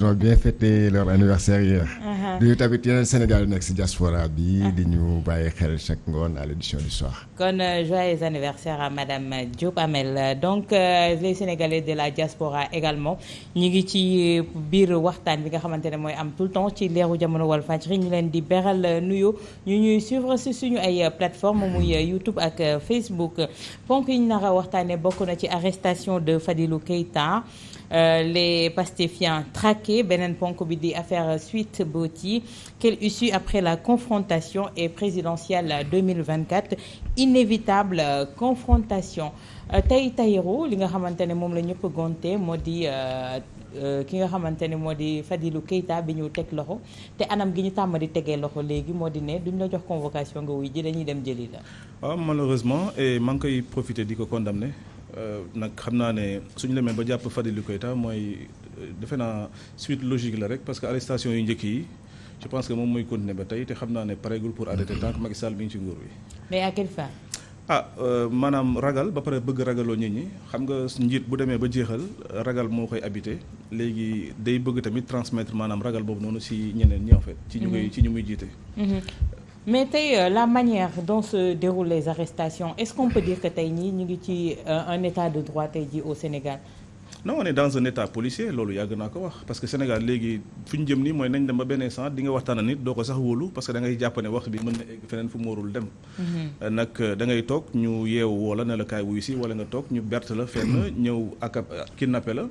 Ils ont bien fêté leur anniversaire hier. Uh-huh. di tamit yeneen Sénégal yu nekk si diaspora bi. di ñu bàyyi xel chaque ngoon à l'édition du soir. kon joyeux anniversaire à madame Diop Amel donc les Sénégalais de la diaspora également ñu ngi ci biir waxtaan bi nga xamante ne mooy am tout le temps ci leeru jamono Walfadjri ñu leen di beral nuyu ñu ñuy suivre si suñu ay plateforme muy YouTube ak Facebook ponk yi ñu nar a waxtaanee bokk na ci arrestation de Fadilou Keita. Les pastéfiens traqués beneen ponk bi di affaire Sweet Beauty quelle issue après la confrontation et présidentielle 2024 inévitable confrontation tey Tahirou li nga xamante ne moom la ñëpp gonte moo di ki nga xamante ne moo di Fadilou Keita bi ñu teg loxo te anam gi ñu tàmm di tegee loxo léegi moo di ne duñ la jox convocation nga wuy ji dañuy dem jëli la. waaw malheureusement et maa ngi koy profiter di ko condamner. nag xam naa ne suñu demee ba jàpp Fadilou Keita mooy defe naa suite logique la rek parce que arrestation yu njëkk yi je pense que moom mooy continuer ba tey te xam naa ne pareegul pour arrêter tant que Macky Sall mi ngi ci nguur bi. mais à quelle fin. maanaam ragal ba pare bëgg ragaloo nit ñi xam nga njiit bu demee ba jeexal ragal moo koy habité léegi day bëgg tamit transmettre maanaam ragal boobu noonu ci ñeneen ñi en fait. ci ñu muy jiite. mais tey la manière dont se déroulent les arrestations est-ce qu'on peut dire que tey ñii ñu ngi ci un état de droit tey jii au Sénégal. non on est dans un état policier loolu yàgg naa ko wax parce que Sénégal léegi fi ñu jëm nii mooy nañ dem ba benn instant di nga waxtaan ak nit doo ko sax wóolu parce que da ngay jàpp ne wax bi mën na egg feneen fu mu warul dem. nag da ngay toog ñu yeewu wala ne la kaay wuyu si wala nga toog ñu berte la fenn ñëw ak kidnappé la.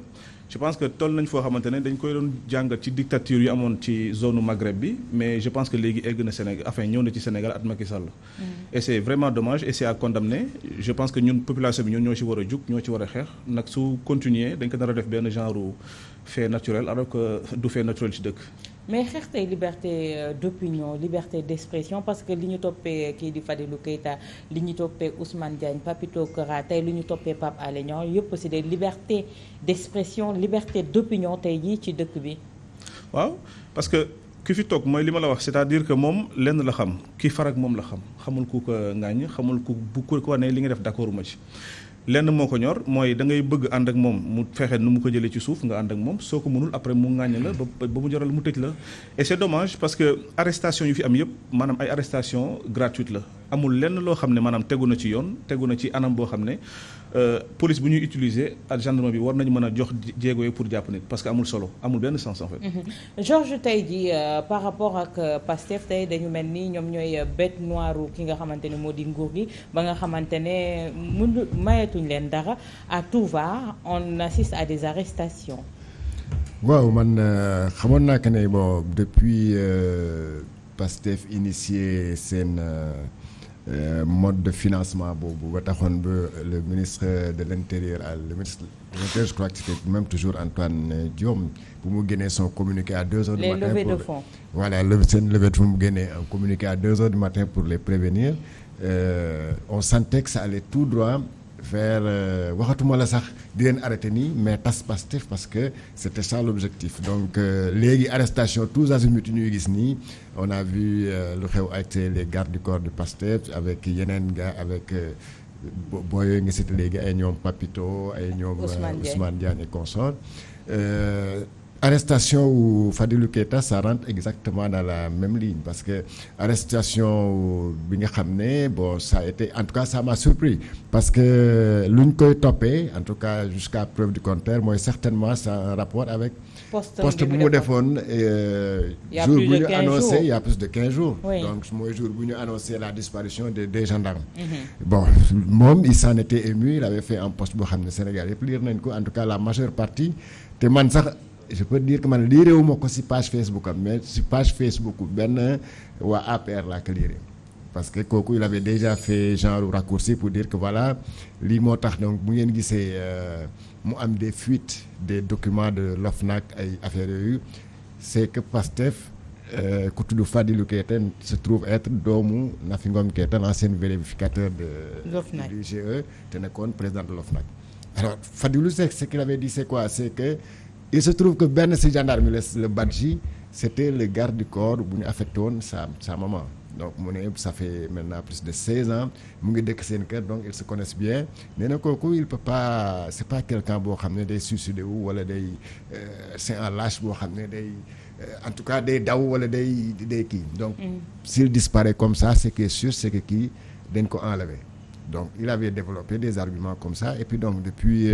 je pense que toll nañ foo xamante ne dañ koy doon jàngat ci dictature yu amoon ci zone Maghreb bi mais je pense que léegi egg na Sénégal enfin ñëw na ci Sénégal at Macky Sall. et c'est vraiment dommage et c'est à condamner je pense que ñun population bi ñun ñoo ci war a jug ñoo ci war a xeex nag su continuer dañ ko nar a def benn genre fait naturel alors que du fait naturel ci dëkk. mais xeex tey liberté d'opinion liberté d'expression parce que li ñu toppee kii di Fadilou Keita li ñu toppee Ousmane Diagne Papito Kara tey li ñu toppee Pape Alé Niang yëpp c'est des libertés d'expression liberté d'opinion tey jii ci dëkk bi. waaw parce que ki fi toog mooy li ma la wax c'est-à-dire que moom lenn la xam ki farag moom la xam xamul ku ko ŋàññ xamul ku bu ko ne li nga def d'accord ma ci. lenn moo ko ñor mooy da ngay bëgg ànd ak moom mu fexe nu mu ko jëlee ci suuf nga ànd ak moom soo ko mënul après mu ŋàññ la ba mu jaral mu tëj la et c'est dommage parce que arrestation yu fi am yëpp maanaam ay arrestation gratuite la amul lenn loo xam ne maanaam tegu na ci yoon tegu na ci anam boo xam ne police bu ñuy utiliser ak gendarme bi war nañu mën a jox jéego yi pour jàpp nit parce que amul solo amul benn sens en fait. Georges tey jii par rapport ak Pastef tey dañu mel ni ñoom ñooy bête noire ki nga xamante ne moo di nguur gi ba nga xamante ne mënu mayetuñ leen dara à tout va on assiste à des arrestations. waaw man xamoon naa que ne bon depuis Pastef initié seen. Mode de financement boobu ba taxoon ba le ministre de l'intérieur le ministre de l'intérieur je crois que c'était même toujours Antoine Diome bu mu génnee son communiqué à 2 heures du matin. Les levées de fonds. Voilà seen levée de fonds mu génnee un communiqué à 2 heures du matin pour les prévenir on sentait que ça allait tout droit vers waxatuma la sax di leen arrêté nii mais tas Pastef parce que c'était ça l'objectif donc léegi arrestation tous azimuts yu ñuy gis nii on a vu lu xew ak les gardes du corps de Pastef avec yeneen gars avec boo yooyu nga cité léegi ay ñoom Papito ay ñoom Ousmane Diagne et consorts arrestation wu Fadilou Keita ça rentre exactement dans la même ligne parce que arrestation bi nga xam ne bon ça a été en tout cas ça m'a surpris parce que lu ñu koy toppee en tout cas jusqu'à preuve du contraire mooy certainement ça a un rapport avec poste bu mu defoon jour bu ñu annoncé il y a plus de 15 jours oui. Donc mooy jour bu ñu annoncé la disparition des gendarmes bon moom il s'en était ému il avait fait un poste boo xam ne Sénégal yëpp lire nañ ko en tout cas la majeure partie te man sax je peux dire que man liireewuma ko ci page Facebook am mais ci page Facebook benn waa APR laa ko liiree parce que kooku il avait déjà fait genre raccourci pour dire que voilà lii moo tax donc bu ngeen gisee mu am des fuites des documents de l'OFNAC ay affaires yooyu c'est que Pastef ku tudd Fadilou Keita se trouve être doomu Nafi Ngom Keita l'ancien vérificateur de du GE te nekkoon président de l'OFNAC alors Fadilou ce qu'il avait dit c'est quoi c'est que il se trouve que benn ci gendarme le badji c'était le garde du corps bu ñu affecté woon sa maman donc mu ne ça fait maintenant plus de 16 ans mu ngi dëkk seen kër donc ils se connaissent bien nee na kooku il peut pas c'est pas quelqu'un boo xam ne day suicider wu wala day c'est un lâche boo xam ne day en tout cas day daw wala day kii donc s'il disparaît comme ça ce qui est sûr c'est que kii dañ ko enlever donc il avait développé des arguments comme ça et puis donc depuis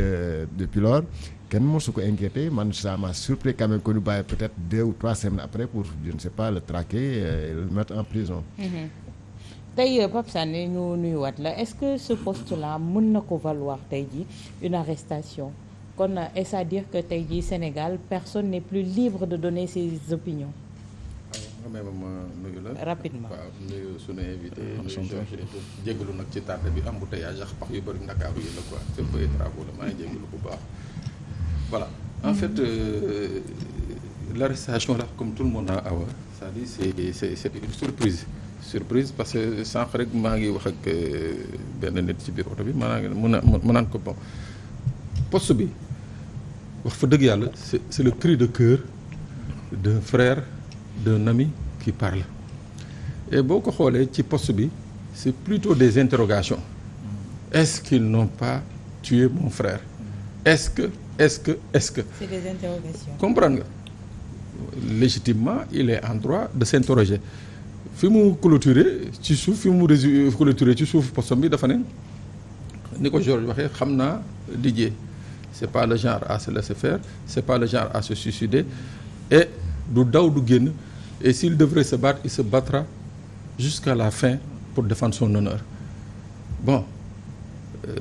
lors kenn mosu ko inquiété man ça m'a surpris quand même que ñu bàyyi peut-être 2 ou 3 semaines après pour je ne sais pas le traquer et le mettre en prison. tey Pape Sané ñu nuyuwaat la est-ce que ce poste-là mën na ko valoir tey jii une arrestation kon est-ce à dire que tey jii Sénégal personne n'est plus libre de donner ses opinions. ma nuyu la rapidement waaw nuyu sunu invité nuyu jégalu nag ci tardé bi embouteillage ak pax yu bëri Ndakaaru yi la quoi c'est peu travaux la maa ngi jégalu bu baax voilà en fait l'arrestation là comme tout le monde a awa c'est-à-dire c'est une surprise parce que sànq rek maa ngi wax ak benn nit ci biir oto bi mu naan ko bon poste bi wax fa dëgg yàlla c'est le cri de cœur d'un frère d'un ami qui parle et boo ko xoolee ci poste bi c'est plutôt des interrogations est-ce qu'ils n'ont pas tué mon frère est-ce que c'est des interrogations comprendre nga légitimement il est en droit de s'interroger fi mu clôturer ci suuf clôturer ci suuf poste bi dafa ne ni ko Georges waxee xam naa Didier c'est pas le genre à se laisser faire c'est pas le genre à se suicider et du daw du génn et s'il devrait se battre il se battra jusqu'à la fin pour défendre son honneur bon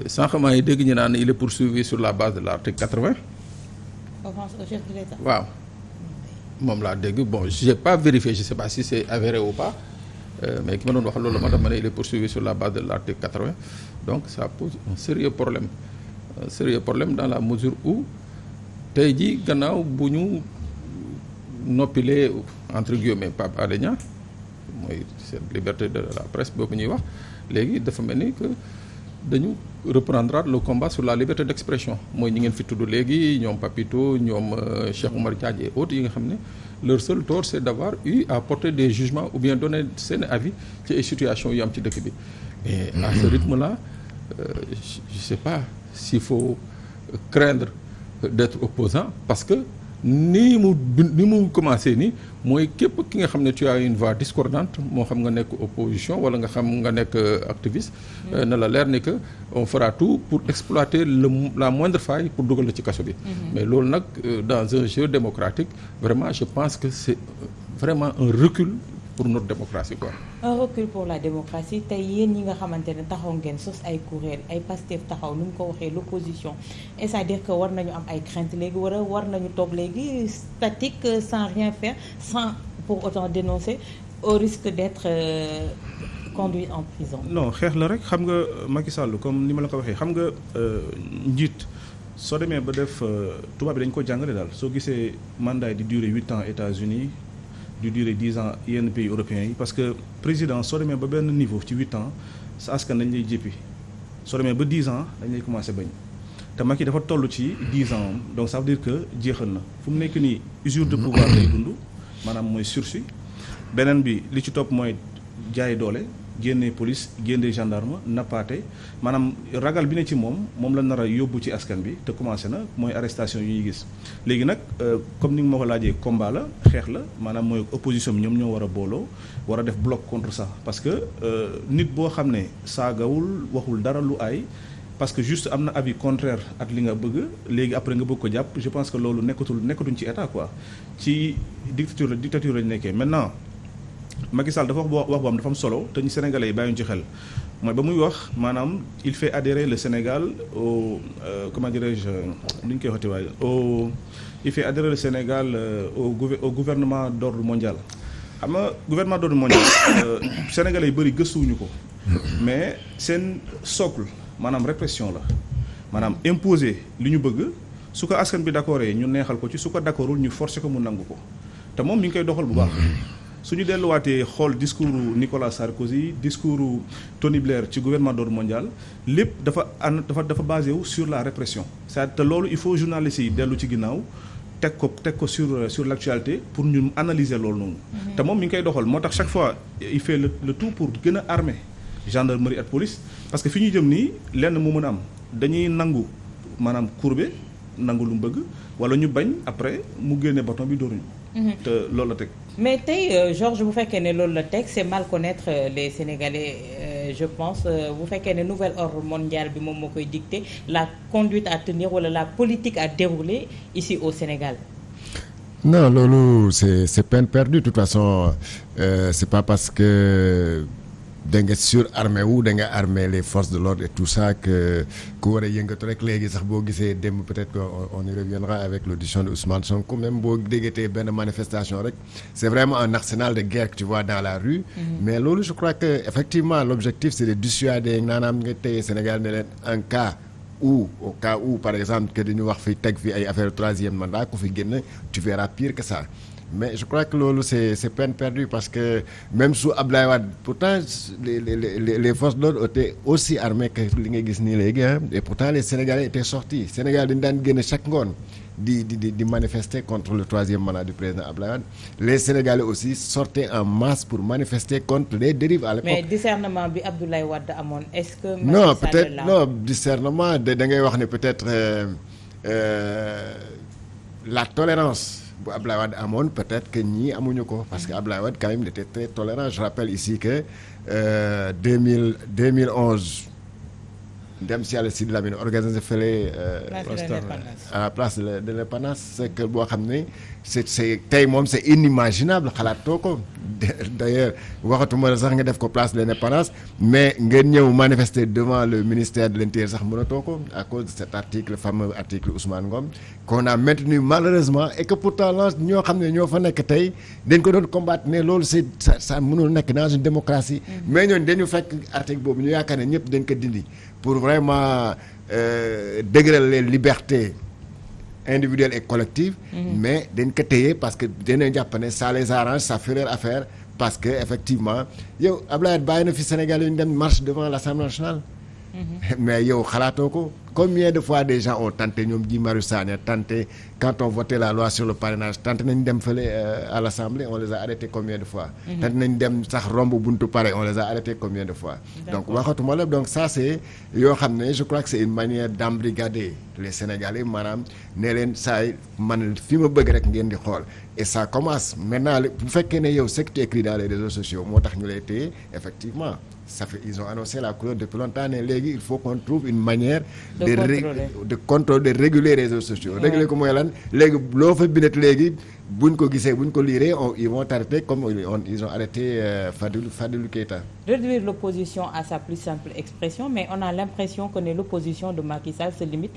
sànq maa ngi dégg ñu naan il est poursuivi sur la base de l'article 80. offense au chef de l'État. waaw moom laa dégg bon j'ai pas vérifié je sais pas si c'est avéré ou pas mais ki ma doon wax loolu ma dama ne il est poursuivi sur la base de l'article 80 donc ça pose un sérieux problème dans la mesure où tey jii gannaaw bu ñu noppilee entre guillemets Pape Alé Niang mooy cette liberté de la presse boobu ñuy wax léegi dafa mel ni que dañu reprendra le combat sur la liberté d'expression mooy ñi ngeen fi tudd léegi ñoom Papito ñoom Cheikh Oumar Diagne et autres yi nga xam ne leur seul tort c'est d'avoir eu à porter des jugements ou bien donner seen avis ci ay situations yu am ci dëkk bi et à ce rythme-là je sais pas s'il faut craindre d'être opposant parce que ni mu commencé ni mooy képp ki nga xam ne tu as une voix discordante moo xam nga nekk opposition wala nga xam nga nekk activiste na la leer ne que on fera tout pour exploiter la moindre faille pour dugal la ci kaso bi mais loolu nag dans un jeu démocratique vraiment je pense que c'est vraiment un recul pour notre démocratie quoi. Un recul pour la démocratie tey yéen ñi nga xamante ne taxaw ngeen sos ay kuréel ay Pastef taxaw nu mu ko waxee l'opposition c'est-à-dire que war nañu am ay crainte léegi war nañu toog léegi statique sans rien faire sans pour autant dénoncer au risque d'être conduit en prison. non xeex la rek xam nga Macky Sall comme ni ma la ko waxee xam nga njiit soo demee ba def tubaab bi dañ ko jàngale daal soo gisee mandat yi di durer 8 ans États-Unis di durer 10 ans yenn pays européens yi parce que président soo demee ba benn niveau ci 8 ans sa askan dañ lay jéppi soo demee ba 10 ans dañ lay commencer bañ te Macky dafa toll ci 10 ans donc ça veut dire que jeexal na fu mu nekk nii usure de pouvoir lay dund maanaam mooy sursis beneen bi li ci topp mooy jaay doole génnee police génnee gendarme nappaate maanaam ragal bi ne ci moom la nar a yóbbu ci askan bi te commencé na mooy arrestation yu ñuy gis léegi nag comme ni nga ma ko laajee combat la xeex la maanaam mooy opposition bi ñoom ñoo war a booloo war a def bloc contre ça parce que nit boo xam ne saagawul waxul dara lu aay parce que juste am na avis contraire ak li nga bëgg léegi après nga bëgg ko jàpp je pense que loolu nekkatuñ ci état quoi ci dictature lañu nekkee maintenant Macky Sall dafa wax boo am dafa am solo te ñu Sénégalais yi bàyyiñu ci xel mooy ba muy wax maanaam il fait adhérer le Sénégal au comment dirais-je nu ñu koy waxati waaye il fait adhérer le Sénégal au gouvernement d'ordre mondial xam nga gouvernement d'ordre mondial Sénégalais yi bëri gëstuwuñu ko mais seen socle maanaam répression la maanaam imposer li ñu bëgg su ko askan bi d'accordé ñu neexal ko ci su ko d'accordul ñu forcer ko mu nangu ko te moom mi ngi koy doxal bu baax su ñu delluwaatee xool discours Nicolas Sarkozy discours Tony Blair ci gouvernement d'ordre mondial lépp dafa basé wu sur la répression c'est-à-dire te loolu il faut journalistes yi dellu ci ginnaaw teg ko sur l'actualité pour ñu analyser loolu noonu. te moom mi ngi koy doxal moo tax chaque fois il fait le tout pour gën a armer gendarmerie ak police parce que fi ñu jëm nii lenn mu mën a am dañuy nangu maanaam courbe nangu lu mu bëgg wala ñu bañ après mu génne bâton bi dóoruñu. te loolu la teg. mais tey Georges bu fekkee ne loolu la teg c'est mal connaître les Sénégalais je pense bu fekkee ne nouvel ordre mondial bi moom moo koy dicter la conduite à tenir wala la politique à dérouler ici au Sénégal. non loolu c'est peine perdue de toute façon c'est pas parce que da nga surarmé wu da nga armé les forces de l'ordre et tout ça que ku war a yëngatu rek léegi sax boo gisee démb peut-être que on y reviendra avec l'audition de Ousmane Sonko même boo déggatee benn manifestation rek c'est vraiment un arsenal de guerre que tu vois dans la rue. Mais loolu je crois que effectivement l'objectif c'est de dissuader naanaam nga téye Sénégal ne leen en cas où au cas où par exemple que dañu wax fi teg fi ay affaire troisième mandat ku fi génn tu verras pire que ça. Mais je crois que loolu c'est peine perdue parce que même sous Abdoulaye Wade pourtant les forces de l'ordre étaient aussi armées que li nga gis nii léegi et pourtant les Sénégalais étaient sortis Sénégal dañu daan génne chaque ngoon di manifester contre le troisième mandat du président Abdoulaye Wade les Sénégalais aussi sortaient en masse pour manifester contre les dérives à l'époque. Mais discernement bi Abdoulaye Wade amoon est-ce que. non peut-être non discernement da ngay wax ne peut-être la tolérance. bu Abdoulaye Wade amoon peut-être que ñii amuñu ko parce que Abdoulaye Wade quand même il était très tolérant je rappelle ici que 2011 dem si yàlla Sidi Lamine organisé fële à la place de l'Indépendance c'est que boo xam ne c'est tey moom c'est inimaginable xalaatoo ko d'ailleurs waxatuma la sax nga def ko place de l'Indépendance mais ngeen ñëw manifester devant le ministère de l'Intérieur sax mënatoo ko à cause de cet article fameux article Ousmane Ngom qu'on a maintenu malheureusement et que pourtant ñoo xam ne ñoo fa nekk tey dañ ko doon combattre ne loolu c'est ça mënul nekk dans une démocratie mais ñooñu dañu fekk article boobu ñu yaakaar ne ñëpp dañ ko dindi pour vraiment dëgëral les libertés individuelles et collectives mais dañ ko téye parce que dañoo jàpp ne ça les arrange ça fait leur affaire parce que effectivement yow Abdoulaye bàyyi na fi Sénégal yu ñu dem marche devant l'Assemblée nationale mais yow xalaatoo ko combien de fois des gens ont tenté ñoom Guy Marius Sagna tenté quand on votait la loi sur le parrainage tenté nañ dem fële à l'Assemblée on les a arrêtés combien de fois tenté nañ dem sax romb buntu pare on les a arrêtés combien de fois donc waxatuma la donc ça c'est yoo xam ne je crois que c'est une manière d'embrigader les Sénégalais maanaam ne leen saay man fi ma bëgg rek ngeen di xool et ça commence maintenant bu fekkee ne yow ce que tu écris dans les réseaux sociaux moo tax ñu lay téye effectivement ça fait ils ont annoncé la couleur depuis longtemps ne léegi il faut qu'on trouve une manière de contrôle de réguler les réseaux sociaux réguler ko mooy lan léegi loo fa bindat léegi buñ ko gisee buñ ko liiree ils vont t'arrêter comme ils ont arrêté Fadilou Keïta. Réduire l'opposition à sa plus simple expression mais on a l'impression que l'opposition de Macky Sall se limite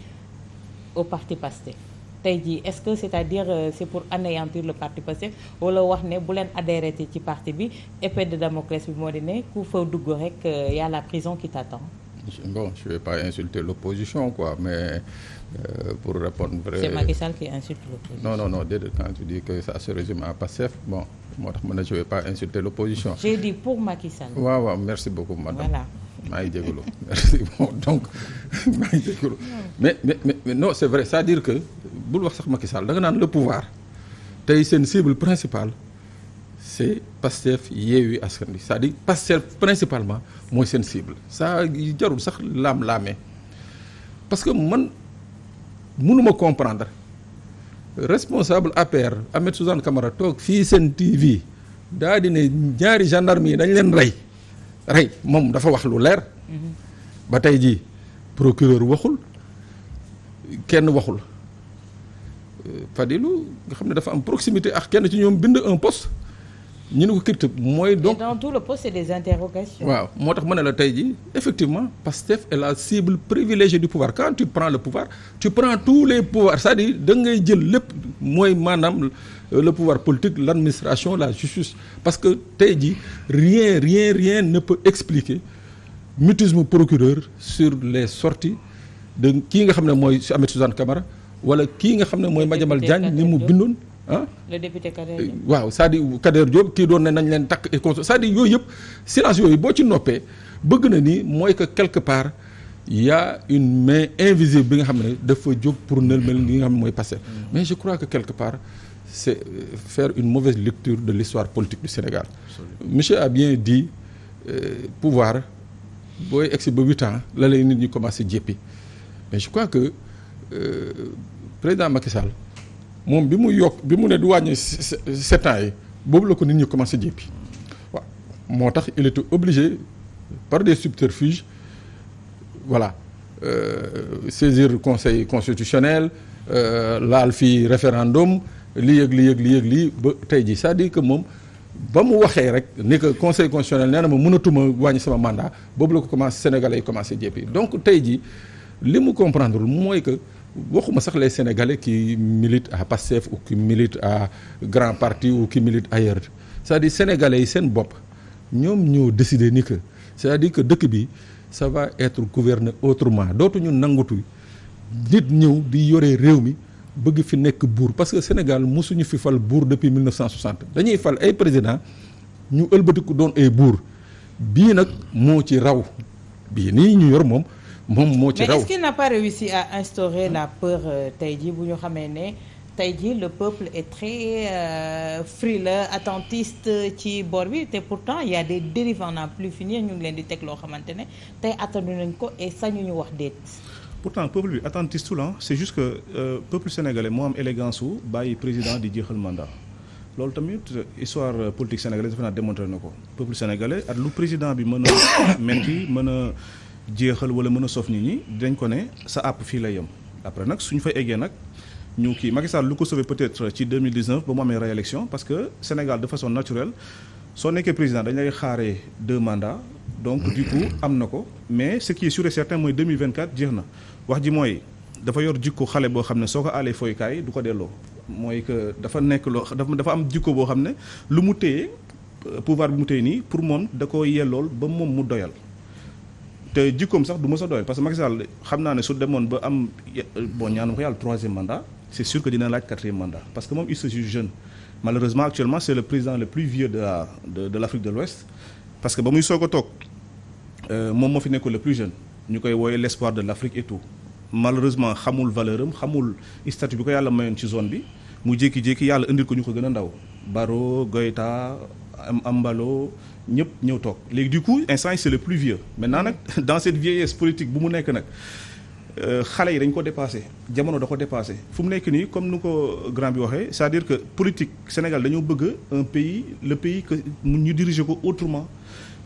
au parti Pastef tey jii est-ce que c'est-à-dire c'est pour anéantir le parti Pastef wala wax ne bu leen adhéré ci parti bi épée de Damoclès bi moo di ne ku fa dugg rek y a la prison qui t'attend. Bon, je vais pas insulter l'opposition quoi mais pour répondre vrai. C'est Macky Sall qui insulte l'opposition. Non déedéet quand tu dis que ça se résume à Pastef bon moo tax ma ne je vais pas insulter l'opposition. J'ai dit pour Macky Sall. waaw merci beaucoup madame. Voilà. maa ngi jégalu merci bon donc maa ngi jégalu mais non c'est vrai c'est-à-dire que bul wax sax Macky Sall da nga naan le pouvoir tey seen cible principale c'est Pastef Yewwi Askan Wi c'est-à-dire Pastef principalement mooy seen cible ça jarul sax laam-laamee parce que man mënuma comprendre responsable APR Ahmed Suzanne Camara toog fii seen TV daa di ne ñaari gendarme yi dañ leen rey moom dafa wax lu leer ba tey jii procureur waxul kenn waxul Fadilou nga xam ne dafa am proximité ak kenn ci ñoom bind un poste ñu ne ko kirtëb mooy donc dans tout le poste c'est des interrogations. waaw moo tax ma ne la tey jii effectivement Pastef est la cible privilégiée du pouvoir quand tu prends le pouvoir tu prends tous les pouvoirs c'est-à-dire da ngay jël lépp mooy maanaam le pouvoir politique l'administration la justice parce que tey jii rien ne peut expliquer mutisme procureur sur les sorties de kii nga xam ne mooy Ahmed Suzanne Camara wala kii nga xam ne mooy Madiambal Diagne ni mu bindoon le député Kader Diop. waaw c'est-à-dire Kader Diop kii doon ne nañ leen takk et c'est-à-dire yooyu yëpp silence yooyu boo ci noppee bëgg na ni mooy que quelque part il y a une main invisible bi nga xam ne dafa jóg pour nërmel li nga xam ne mooy passé mais je crois que quelque part c'est faire une mauvaise lecture de l'histoire politique du Sénégal. Monsieur a bien dit pouvoir booy egsi ba 8 ans la lay nit ñi commencé jéppi mais je crois que président Macky Sall moom bi mu ne du wàññi 7 ans yi boobu la ko nit ñi commencé jéppi waaw moo tax il était obligé par des subterfuges voilà saisir conseil constitutionnel laal fii référendum lii ba tey jii c'est-à-dire que moom ba mu waxee rek ni que conseil constitutionnel nee na ma mënatuma wàññi sama mandat boobu la ko commencé sénégalais yi commencé jéppi donc tey jii li mu comprendre mooy que waxuma sax les sénégalais qui militent à Pastef ou qui militent à grand parti ou qui militent ailleurs c'est-à-dire sénégalais yi seen bopp ñoom ñoo décider ni que c'est-à-dire que dëkk bi ça va être gouverné autrement dootuñu nangutu nit ñëw di yore réew mi bëgg fi nekk buur parce que Sénégal mosuñu fi fal buur depuis 1960 dañuy fal ay président ñu ëlbatiku doon ay buur bii nag moo ci raw bii nii ñu yor moom moo ci raw. mais est-ce qu'il n'a pas réussi à instaurer la peur tey jii bu ñu xamee ne tey jii le peuple est très frileux attentiste ci bor bi te pourtant il y a des dérives à n'en plus finir ñu ngi leen di teg loo xamante ne tey attanu nañ ko et sañuñu wax déet. pourtant peuple bi attentiste la c'est juste que peuple sénégalais moo am élégance su bàyyi président di jeexal mandat loolu tamit histoire politique sénégalaise dafa naa démontré na ko peuple sénégalais at lu président bi mën a metti mën a jeexal wala mën a sof nit ñi dañ ko ne sa àpp fii lay yem après nag suñu fa eggee nag ñu kii Macky Sall lu ko sauvé peut-être ci 2019 ba mu amee réélection parce que Sénégal de façon naturelle soo nekkee président dañ lay xaaree 2 mandats donc du coup am na ko mais ce qui est sûr et certain mooy 2024 jeex na wax ji mooy dafa yor jikko xale boo xam ne soo ko aalee fooykaay du ko delloo mooy que dafa nekk loo dafa am jikko boo xam ne lu mu téye pouvoir bi mu téye nii pour moom da ko yellool ba moom mu doyal te jikkoom sax du mës a doyal parce que Macky Sall xam naa ne su demoon ba am bon ñaanam ko yàlla 3e mandat c'est sûr que dina laaj 4e mandat parce que moom il se juge jeune malheureusement actuellement c'est le président le plus vieux de l'Afrique de l'Ouest parce que ba muy soog a toog moom moo fi nekkoon le plus jeune ñu koy wooye l'espoir de l'Afrique et tout malheureusement xamul valeur am xamul statut bi ko yàlla mayoon ci zone bi mu jékki-jékki yàlla indil ko ñu ko gën a ndaw Barrow Goïta Embalo ñëpp ñëw toog léegi du coup instant yi c'est le plus vieux maintenant nag dans cette vieillesse politique bu mu nekk nag xale yi dañ ko dépassé jamono da ko dépassé fu mu nekk nii comme nu ko grand bi waxee c'est-à-dire que politique Sénégal dañoo bëgg un pays le pays que ñu diriger ko autrement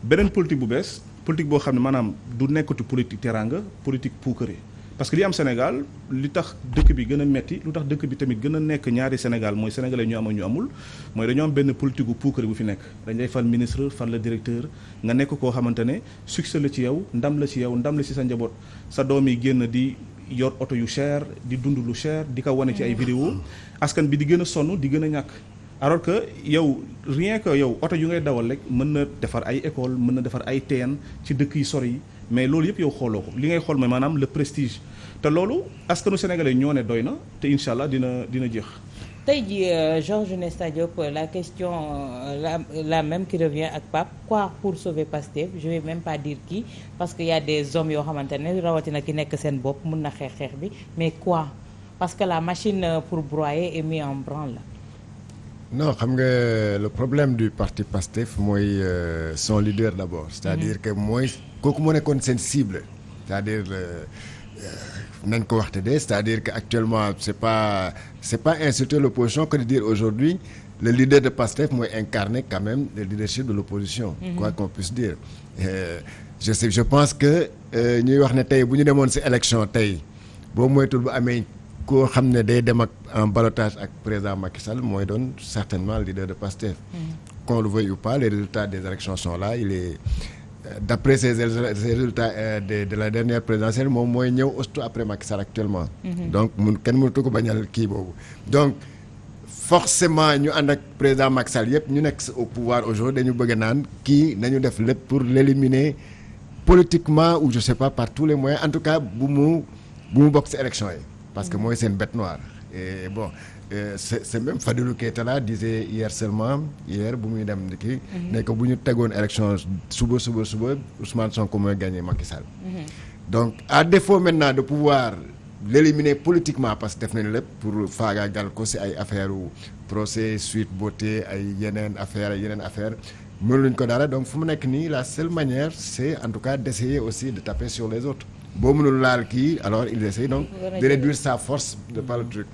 beneen politique bu bees politique boo xam ne maanaam du nekkatu politique teranga politique puukare parce que li am Sénégal li tax dëkk bi gën a metti lu tax dëkk bi tamit gën a nekk ñaari Sénégal mooy sénégalais ñu am ak ñu amul mooy dañoo am benn politique bu puukare bu fi nekk dañ lay fal ministre fal la directeur nga nekk koo xamante ne succès la ci yow ndam la ci yow ndam la ci sa njaboot sa doom yi génn di yor oto yu cher di dund lu cher di ko wane ci ay vidéo askan bi di gën a sonn di gën a ñàkk alors que yow rien que yow oto yu ngay dawal rek mën na defar ay école mën na defar ay teen ci dëkk yi sori yi mais loolu yëpp yow xooloo ko li ngay xool mooy maanaam le prestige te loolu askanu sénégalais ñoo ne doy na te incha allah dina jeex. tey jii Georges Nesta Diop la question la même qui revient ak Pape quoi pour sauver Pastef je vais même pas dire qui parce que y a des hommes yoo xamante ne rawatina ki nekk seen bopp mun na xeex bi mais quoi parce que la machine pour broyer est mise en branle. non xam nga le problème du parti Pastef mooy son leader d'abord c'est-à-dire que mooy kooku moo nekkoon seen cible c'est-à-dire nañ ko waxte de c'est-à-dire que actuellement c'est pas insulter l'opposition que de dire aujourd'hui le leader de Pastef mooy incarner quand même le leadership de l'opposition quoi qu'on puisse dire je pense que ñuy wax ne tey bu ñu demoon ci élection tey boo moytul bu amee koo xam ne day dem ak en ballottage ak président Macky Sall mooy doon certainement le leader de Pastef qu'on le veuille ou pas les résultats des élections sont là il est d'après ces résultats de la dernière présidentielle moom mooy ñëw aussitôt après Macky Sall actuellement donc kenn mënatu ko bañal kii boobu donc forcément ñu ànd ak président Macky Sall yëpp ñu nekk au pouvoir aujourd'hui dañu bëgg naan kii nañu def lépp pour l'éliminer politiquement ou je sais pas par tous les moyens en tout cas bu mu bokk ci élection yi parce que mooy seen bête noire et bon c'est même Fadilou Keita disait hier bu muy dem di kii ne que bu ñu tegoon élection suba Ousmane Sonko mooy gagné Macky Sall donc à défaut maintenant de pouvoir l'éliminer politiquement parce que def nañu lépp pour faagaagal ko ci ay affaire procès Sweet Beauté ay yeneen affaire mënuluñ ko dara donc fu mu nekk nii la seule manière c'est en tout cas d'essayer aussi de taper sur les autres boo mënul laal kii alors il essaie donc de réduire sa force de par le truc